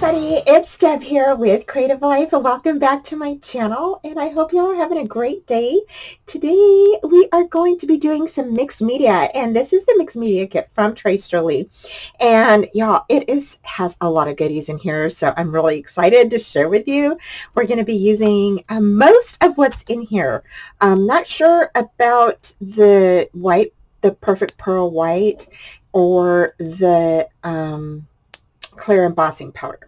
everybody, it's Deb here with Creative Life, and welcome back to my channel, and I hope y'all are having a great day. Today we are going to be doing some mixed media, and this is the mixed media kit from Jolie, and y'all, has a lot of goodies in here, so I'm really excited to share with you. We're going to be using most of what's in here. I'm not sure about the white, the Perfect Pearl White, or the clear embossing powder,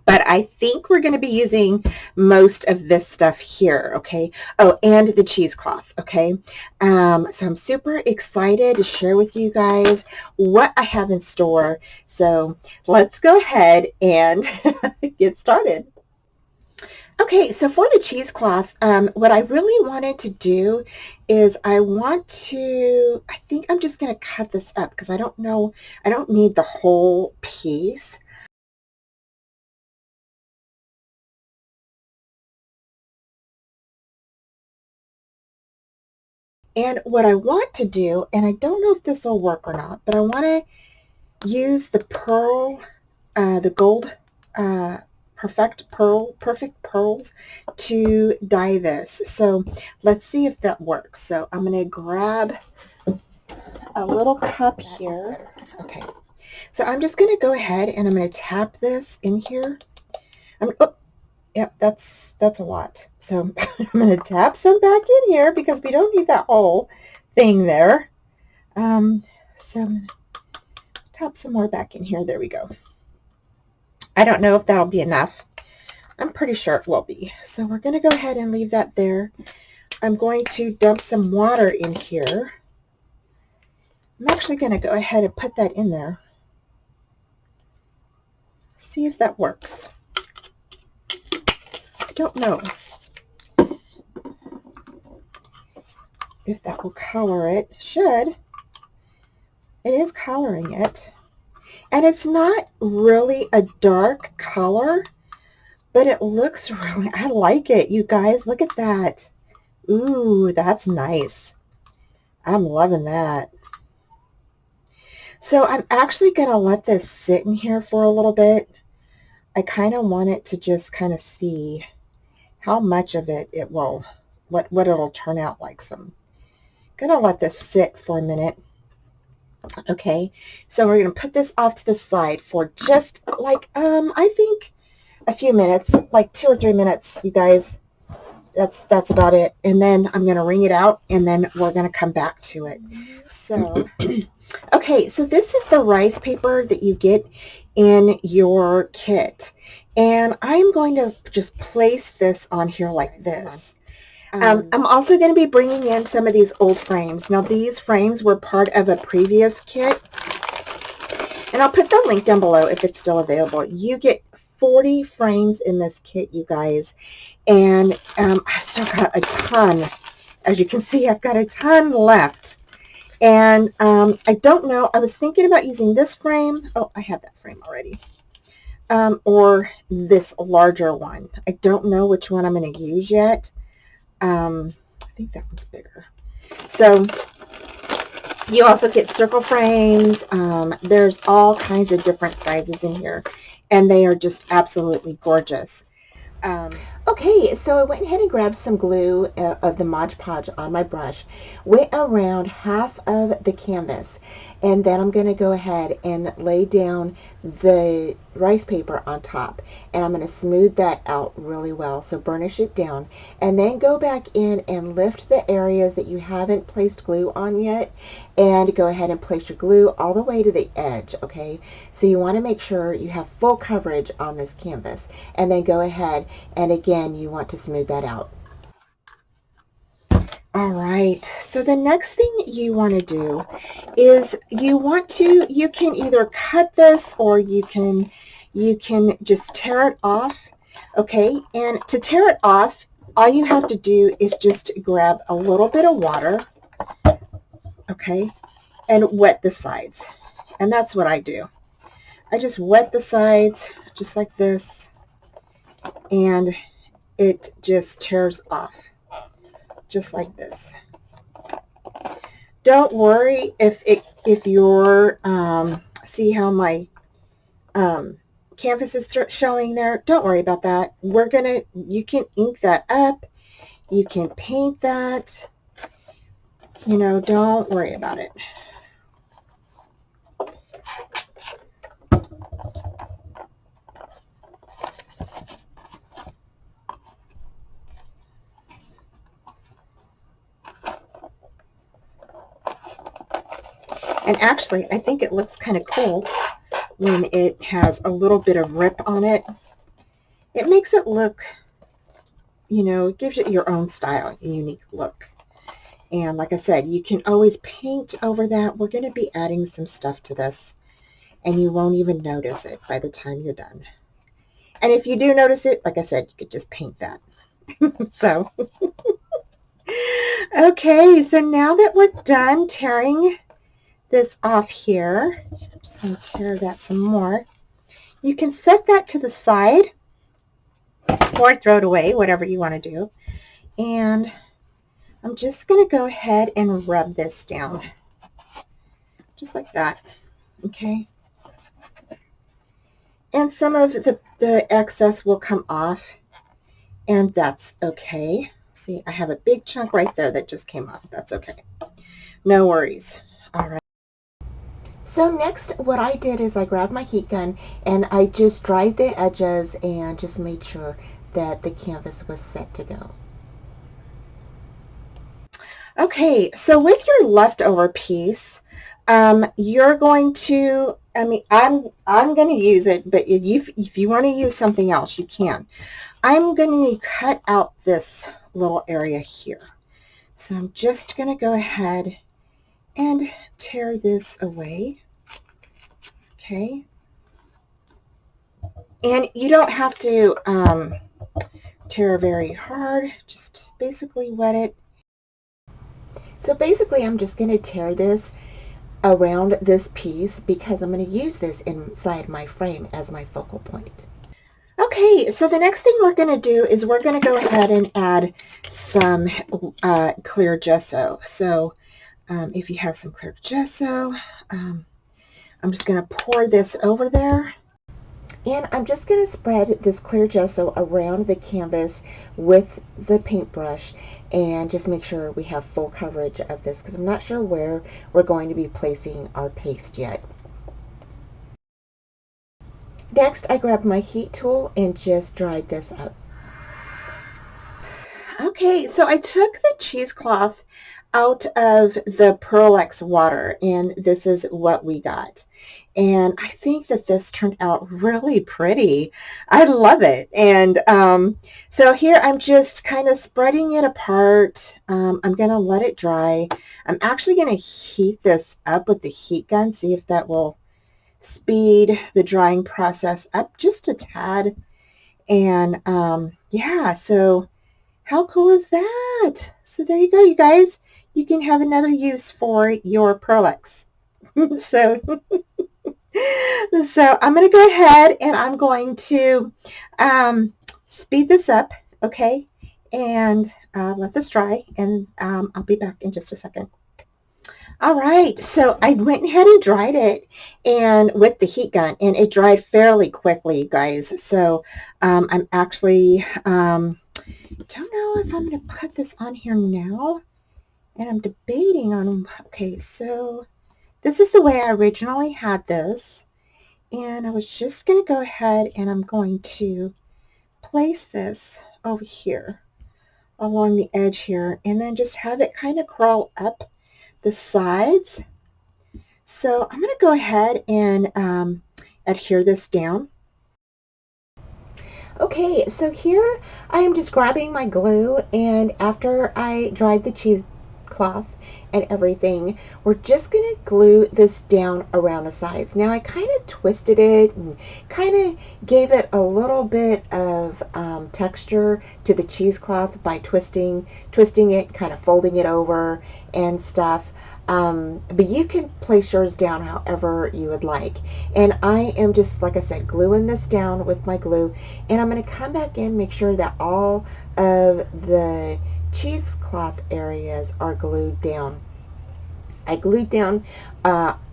but I think we're going to be using most of this stuff here. Okay. Oh, and the cheesecloth. Okay. So I'm super excited to share with you guys what I have in store. So let's go ahead and get started. Okay, so for the cheesecloth, what I really wanted to do is I think I'm just going to cut this up because I don't need the whole piece. And what I want to do, and I don't know if this will work or not, but I want to use the pearl, the gold, perfect pearls to dye this. So let's see if that works. So I'm going to grab a little cup here. Okay. So I'm just going to go ahead and I'm going to tap this in here. Yep, that's a lot. So I'm going to tap some back in here because we don't need that whole thing there. So I'm going to tap some more back in here. There we go. I don't know if that'll be enough. I'm pretty sure it will be. So we're going to go ahead and leave that there. I'm going to dump some water in here. I'm actually going to go ahead and put that in there. See if that works. I don't know if that will color it. Should. It is coloring it. And it's not really a dark color, but it looks really, I like it. You guys, look at that. Ooh, that's nice. I'm loving that. So I'm actually going to let this sit in here for a little bit. I kind of want it to just kind of see how much of it will, what it'll turn out like. So I'm going to let this sit for a minute. Okay, so we're going to put this off to the side for just like, I think a few minutes, like 2 or 3 minutes, you guys. That's about it. And then I'm going to wring it out, and then we're going to come back to it. So, okay, so this is the rice paper that you get in your kit. And I'm going to just place this on here like this. I'm also going to be bringing in some of these old frames. Now, these frames were part of a previous kit, and I'll put the link down below if it's still available. You get 40 frames in this kit, you guys, and I still got a ton. As you can see, I've got a ton left, and I don't know. I was thinking about using this frame. Oh, I have that frame already. Or this larger one. I don't know which one I'm going to use yet. I think that one's bigger. So you also get circle frames. There's all kinds of different sizes in here, and they are just absolutely gorgeous. Okay, so I went ahead and grabbed some glue of the Mod Podge on my brush, went around half of the canvas, and then I'm going to go ahead and lay down the rice paper on top, and I'm going to smooth that out really well, so burnish it down, and then go back in and lift the areas that you haven't placed glue on yet, and go ahead and place your glue all the way to the edge. Okay, so you want to make sure you have full coverage on this canvas, and then go ahead and again you want to smooth that out. All right, so the next thing you want to do is you can either cut this or you can just tear it off. Okay, and to tear it off, all you have to do is just grab a little bit of water, okay, and wet the sides. And that's what I do. I just wet the sides just like this, and it just tears off just like this. Don't worry if you're see how my canvas is showing there, don't worry about that. You can ink that up. You can paint that. You know, don't worry about it. And actually, I think it looks kind of cool when it has a little bit of rip on it. It makes it look, you know, it gives it your own style, a unique look. And like I said, you can always paint over that. We're going to be adding some stuff to this, and you won't even notice it by the time you're done. And if you do notice it, like I said, you could just paint that. So, okay, so now that we're done tearing this off here, I'm just going to tear that some more. You can set that to the side or throw it away, whatever you want to do. And I'm just going to go ahead and rub this down, just like that, okay? And some of the excess will come off, and that's okay. See, I have a big chunk right there that just came off. That's okay. No worries. All right. So next, what I did is I grabbed my heat gun and I just dried the edges and just made sure that the canvas was set to go. Okay, so with your leftover piece, you're going to, I mean, I'm going to use it, but if you want to use something else, you can. I'm going to cut out this little area here. So I'm just going to go ahead and tear this away. Okay. And you don't have to tear very hard, just basically wet it. So basically I'm just going to tear this around this piece because I'm going to use this inside my frame as my focal point. Okay, so the next thing we're going to do is we're going to go ahead and add some clear gesso. So if you have some clear gesso, I'm just going to pour this over there. And I'm just going to spread this clear gesso around the canvas with the paintbrush and just make sure we have full coverage of this because I'm not sure where we're going to be placing our paste yet. Next, I grabbed my heat tool and just dried this up. Okay, so I took the cheesecloth out of the Pearl-Ex water, and this is what we got. And I think that this turned out really pretty. I love it. And so here I'm just kind of spreading it apart. I'm going to let it dry. I'm actually going to heat this up with the heat gun, see if that will speed the drying process up just a tad. And yeah, so how cool is that? So there you go, you guys. You can have another use for your Pearl-Ex. So I'm going to go ahead and I'm going to speed this up, okay, and let this dry, and I'll be back in just a second. All right, so I went ahead and dried it and with the heat gun, and it dried fairly quickly, guys. So I'm actually don't know if I'm going to put this on here now, and I'm debating on, okay, so this is the way I originally had this, and I was just going to go ahead and I'm going to place this over here along the edge here, and then just have it kind of crawl up the sides. So I'm going to go ahead and adhere this down. Okay, so here I am just grabbing my glue, and after I dried the cheesecloth and everything, we're just going to glue this down around the sides. Now I kind of twisted it and kind of gave it a little bit of texture to the cheesecloth by twisting it, kind of folding it over and stuff. But you can place yours down however you would like. And I am just, like I said, gluing this down with my glue, and I'm going to come back in, make sure that all of the cheesecloth areas are glued down. I glued down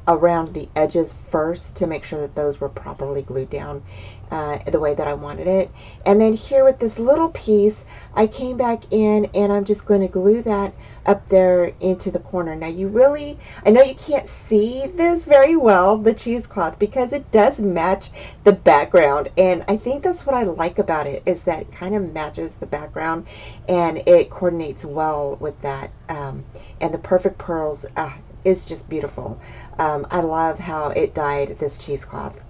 around the edges first to make sure that those were properly glued down the way that I wanted it. And then here with this little piece, I came back in and I'm just going to glue that up there into the corner. Now I know you can't see this very well, the cheesecloth, because it does match the background. And I think that's what I like about it, is that it kind of matches the background and it coordinates well with that. And the perfect pearls is just beautiful. I love how it dyed this cheesecloth.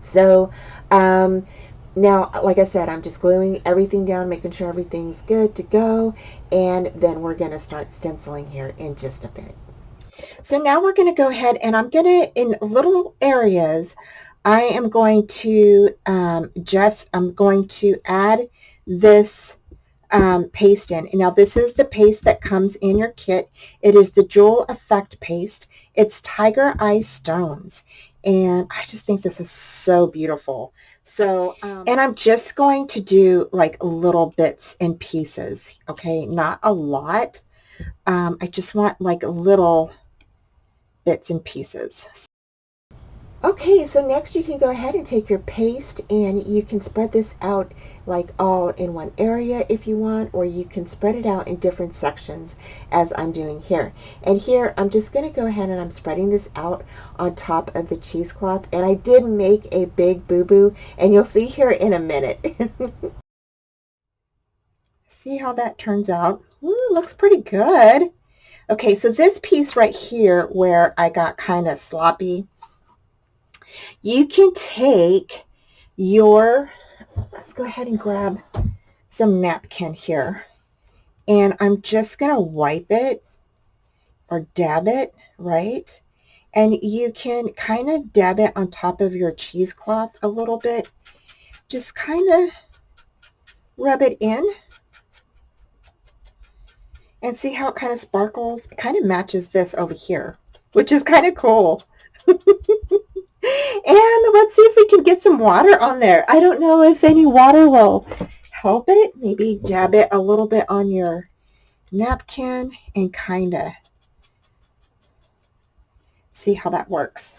So now, like I said, I'm just gluing everything down, making sure everything's good to go, and then we're going to start stenciling here in just a bit. So now we're going to go ahead and I'm going to, in little areas, I am going to I'm going to add this paste in. Now this is the paste that comes in your kit. It is the Jewel Effect paste. It's Tiger Eye Stones. And I just think this is so beautiful. So, and I'm just going to do like little bits and pieces, okay? Not a lot. I just want like little bits and pieces. Okay, so next you can go ahead and take your paste and you can spread this out like all in one area if you want, or you can spread it out in different sections as I'm doing here. And here I'm just going to go ahead and I'm spreading this out on top of the cheesecloth, and I did make a big boo-boo and you'll see here in a minute. See how that turns out? Ooh, looks pretty good. Okay, so this piece right here where I got kind of sloppy, you can take your, let's go ahead and grab some napkin here, and I'm just going to wipe it or dab it, right? And you can kind of dab it on top of your cheesecloth a little bit. Just kind of rub it in and see how it kind of sparkles. It kind of matches this over here, which is kind of cool. And let's see if we can get some water on there. I don't know if any water will help it. Maybe dab it a little bit on your napkin and kind of see how that works.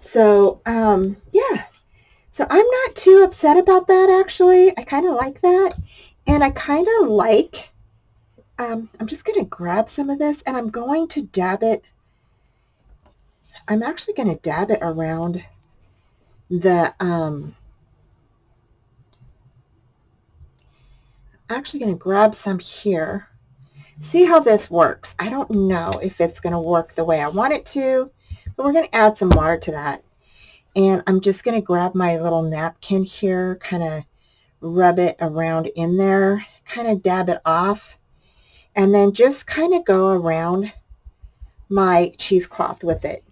So, yeah. So I'm not too upset about that, actually. I kind of like that. And I kind of like, I'm just going to grab some of this and I'm going to dab it. I'm actually going to dab it around the, actually going to grab some here. See how this works. I don't know if it's going to work the way I want it to, but we're going to add some water to that. And I'm just going to grab my little napkin here, kind of rub it around in there, kind of dab it off, and then just kind of go around my cheesecloth with it.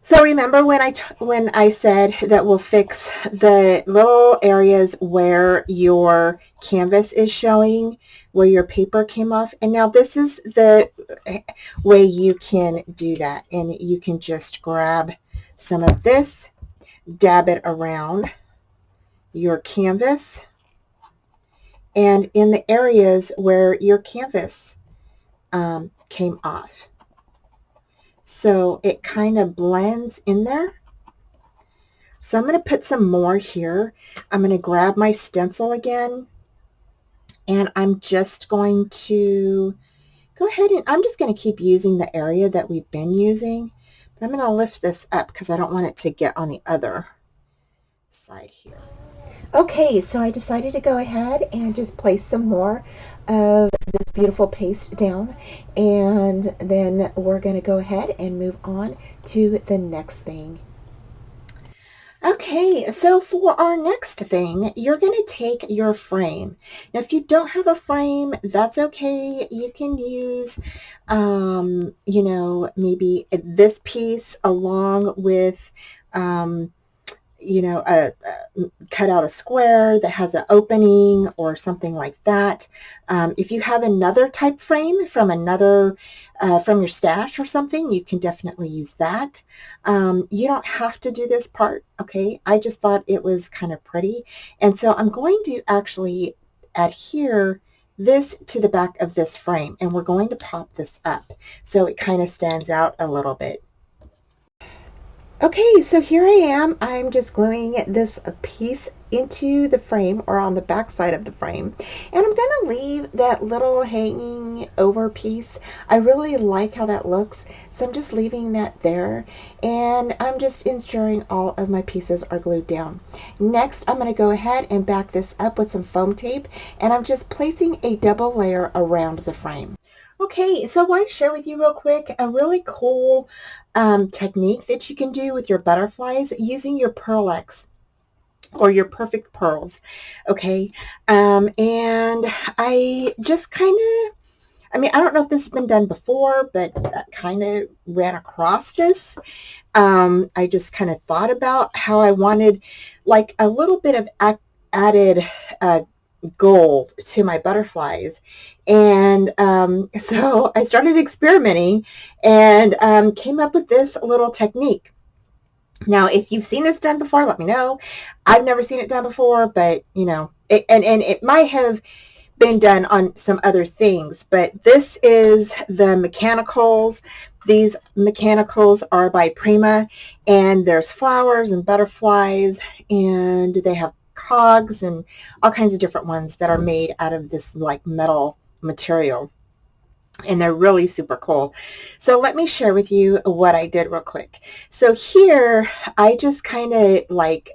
So remember when I said that we'll fix the little areas where your canvas is showing, where your paper came off, and now this is the way you can do that. And you can just grab some of this, dab it around your canvas, and in the areas where your canvas came off. So it kind of blends in there. So I'm going to put some more here. I'm going to grab my stencil again, and I'm just going to go ahead and I'm just going to keep using the area that we've been using. But I'm going to lift this up because I don't want it to get on the other side here. Okay, so I decided to go ahead and just place some more of this beautiful paste down, and then we're going to go ahead and move on to the next thing. Okay, so for our next thing, you're going to take your frame. Now, if you don't have a frame, that's okay. You can use, you know, maybe this piece along with, you know, cut out a square that has an opening or something like that. If you have another type frame from another, from your stash or something, you can definitely use that. You don't have to do this part, okay? I just thought it was kind of pretty. And so I'm going to actually adhere this to the back of this frame, and we're going to pop this up so it kind of stands out a little bit. Okay, so here I am. I'm just gluing this piece into the frame, or on the back side of the frame, and I'm gonna leave that little hanging over piece. I really like how that looks, so I'm just leaving that there, and I'm just ensuring all of my pieces are glued down. Next, I'm gonna go ahead and back this up with some foam tape, and I'm just placing a double layer around the frame. Okay, so I want to share with you real quick a really cool technique that you can do with your butterflies using your Pearl-Ex or your perfect pearls. Okay, and I just kind of, I mean, I don't know if this has been done before, but I kind of ran across this. I just kind of thought about how I wanted like a little bit of added gold to my butterflies, and so I started experimenting and came up with this little technique. Now, if you've seen this done before, let me know. I've never seen it done before, but you know, and it might have been done on some other things, but this is the mechanicals. These mechanicals are by Prima, and there's flowers and butterflies, and they have cogs and all kinds of different ones that are made out of this like metal material, and they're really super cool. So let me share with you what I did real quick. So here I just kind of like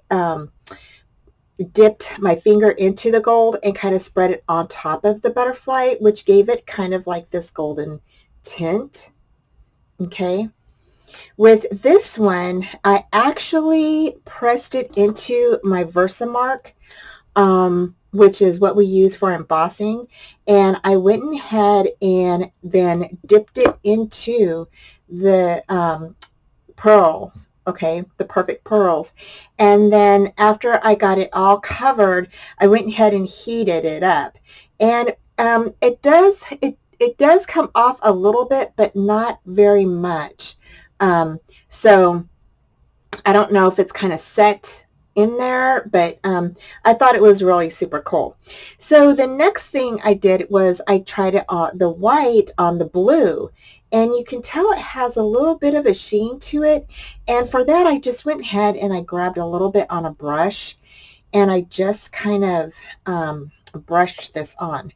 dipped my finger into the gold and kind of spread it on top of the butterfly, which gave it kind of like this golden tint. Okay. With this one, I actually pressed it into my Versamark, which is what we use for embossing. And I went ahead and then dipped it into the pearls, okay, the perfect pearls. And then after I got it all covered, I went ahead and heated it up. And it does come off a little bit, but not very much. So I don't know if it's kind of set in there, but I thought it was really super cool. So the next thing I did was I tried it on the white on the blue, and you can tell it has a little bit of a sheen to it. And for that, I just went ahead and I grabbed a little bit on a brush, and I just kind of brushed this on.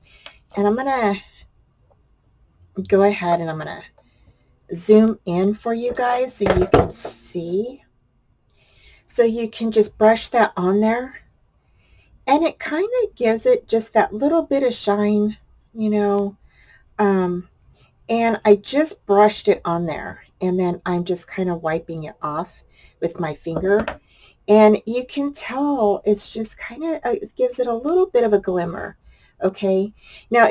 And I'm going to go ahead and I'm going to zoom in for you guys so you can see. So you can just brush that on there, and it kind of gives it just that little bit of shine, you know. And I just brushed it on there, and then I'm just kind of wiping it off with my finger. And you can tell it's just kind of, it gives it a little bit of a glimmer. Okay. Now,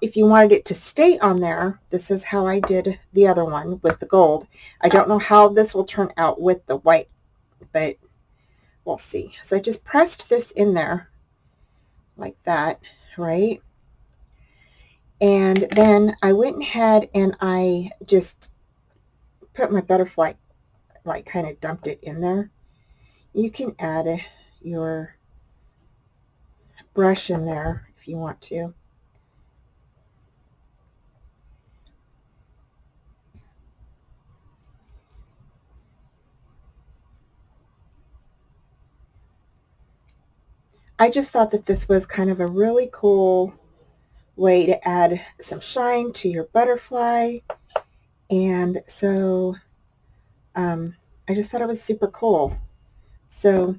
if you wanted it to stay on there, this is how I did the other one with the gold. I don't know how this will turn out with the white, but we'll see. So I just pressed this in there like that, right? And then I went ahead and I just put my butterfly, like kind of dumped it in there. You can add your brush in there if you want to. I just thought that this was kind of a really cool way to add some shine to your butterfly. And so I just thought it was super cool. So,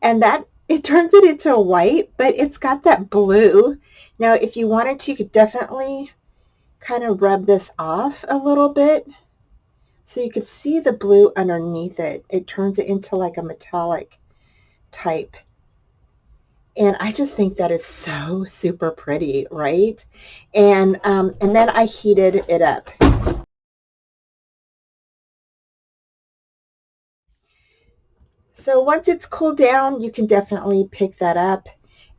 and that, it turns it into a white, but it's got that blue. Now, if you wanted to, you could definitely kind of rub this off a little bit so you could see the blue underneath it. It turns it into like a metallic type. And I just think that is so super pretty, right? And then I heated it up. So once it's cooled down, you can definitely pick that up.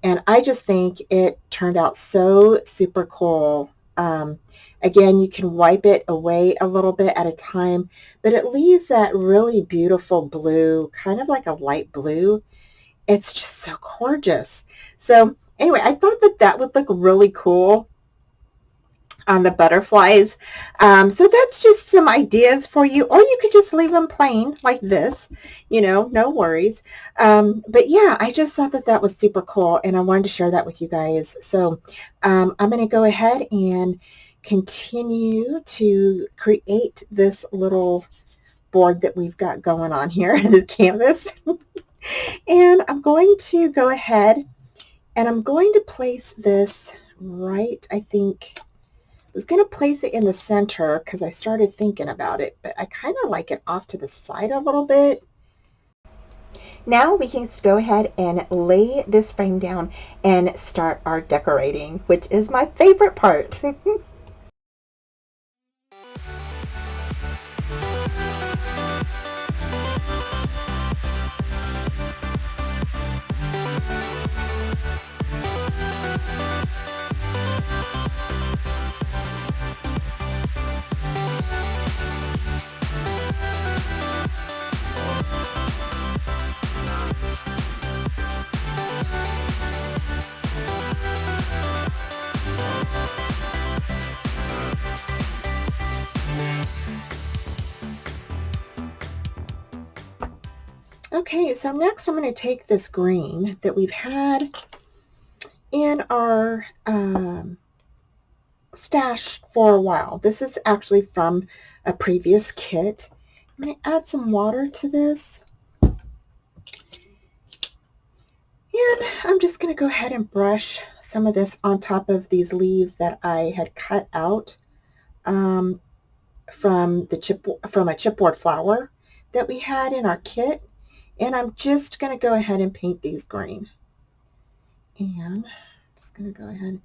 And I just think it turned out so super cool. Again, you can wipe it away a little bit at a time, but it leaves that really beautiful blue, kind of like a light blue. It's just so gorgeous. So Anyway, I thought that that would look really cool on the butterflies. So that's just some ideas for you, or you could just leave them plain like this, no worries. But yeah, I just thought that that was super cool, and I wanted to share that with you guys. So I'm going to go ahead and continue to create this little board that we've got going on here, this canvas. And I'm going to go ahead and I'm going to place this right, I think, I was going to place it in the center because I started thinking about it, but I kind of like it off to the side a little bit. Now we can go ahead and lay this frame down and start our decorating, which is my favorite part. Okay, so next I'm going to take this green that we've had in our stash for a while. This is actually from a previous kit. I'm going to add some water to this. And I'm just going to go ahead and brush some of this on top of these leaves that I had cut out from a chipboard flower that we had in our kit. And I'm just going to go ahead and paint these green. And I'm just going to go ahead.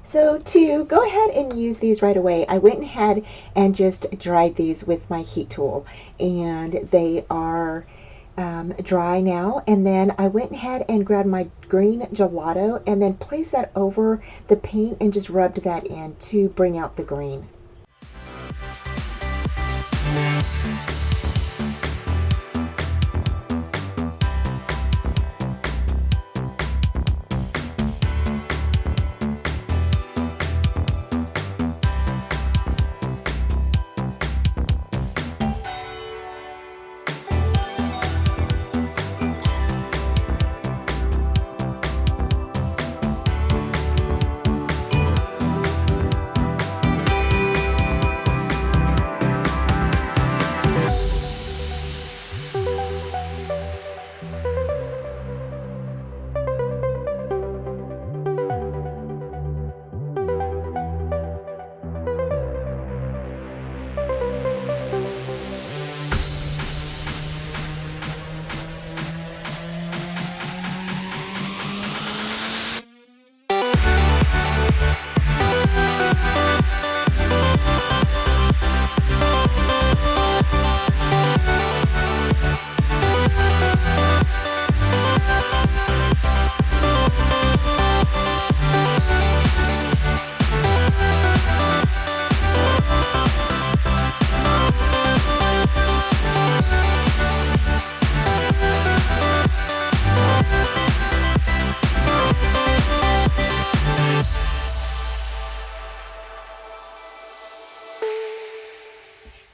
So to go ahead and use these right away, I went ahead and just dried these with my heat tool. And they are dry now. And then I went ahead and grabbed my green gelato and then placed that over the paint and just rubbed that in to bring out the green.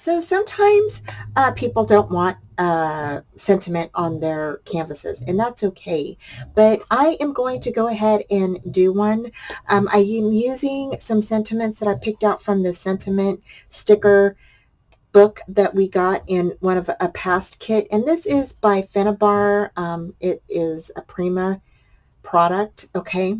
So sometimes people don't want sentiment on their canvases, and that's okay. But I am going to go ahead and do one. I am using some sentiments that I picked out from the sentiment sticker book that we got in one of a past kit. And this is by Finnabair. It is a Prima product, okay?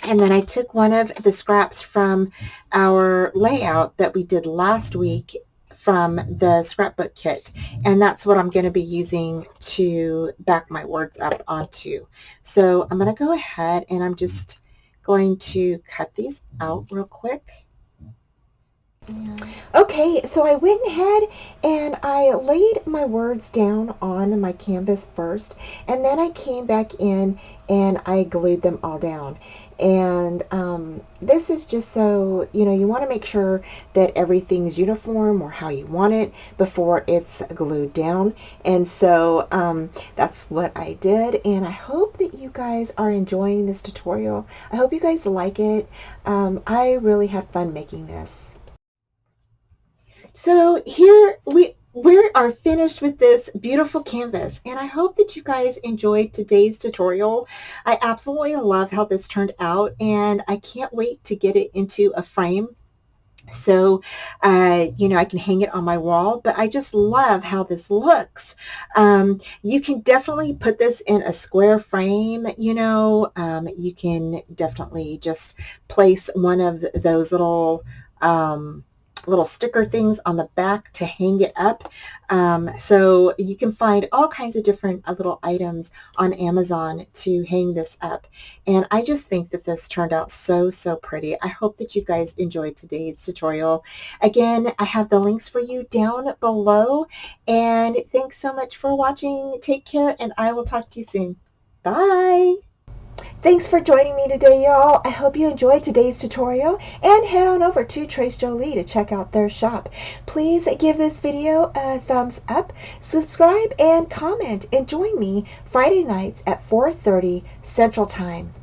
And then I took one of the scraps from our layout that we did last week from the scrapbook kit, and that's what I'm going to be using to back my words up onto. So I'm going to go ahead and I'm just going to cut these out real quick. Yeah. Okay, so I went ahead and I laid my words down on my canvas first, and then I came back in and I glued them all down. And this is just so, you want to make sure that everything's uniform or how you want it before it's glued down. And so that's what I did. And I hope that you guys are enjoying this tutorial. I hope you guys like it. I really had fun making this. So here we are finished with this beautiful canvas, and I hope that you guys enjoyed today's tutorial. I absolutely love how this turned out, and I can't wait to get it into a frame so I can hang it on my wall. But I just love how this looks. You can definitely put this in a square frame. You can definitely just place one of those little sticker things on the back to hang it up. So you can find all kinds of different little items on Amazon to hang this up. And I just think that this turned out so, so pretty. I hope that you guys enjoyed today's tutorial. Again, I have the links for you down below. And thanks so much for watching. Take care, and I will talk to you soon. Bye. Thanks for joining me today, y'all. I hope you enjoyed today's tutorial and head on over to Trace Jolie to check out their shop. Please give this video a thumbs up, subscribe, and comment, and join me Friday nights at 4:30 Central Time.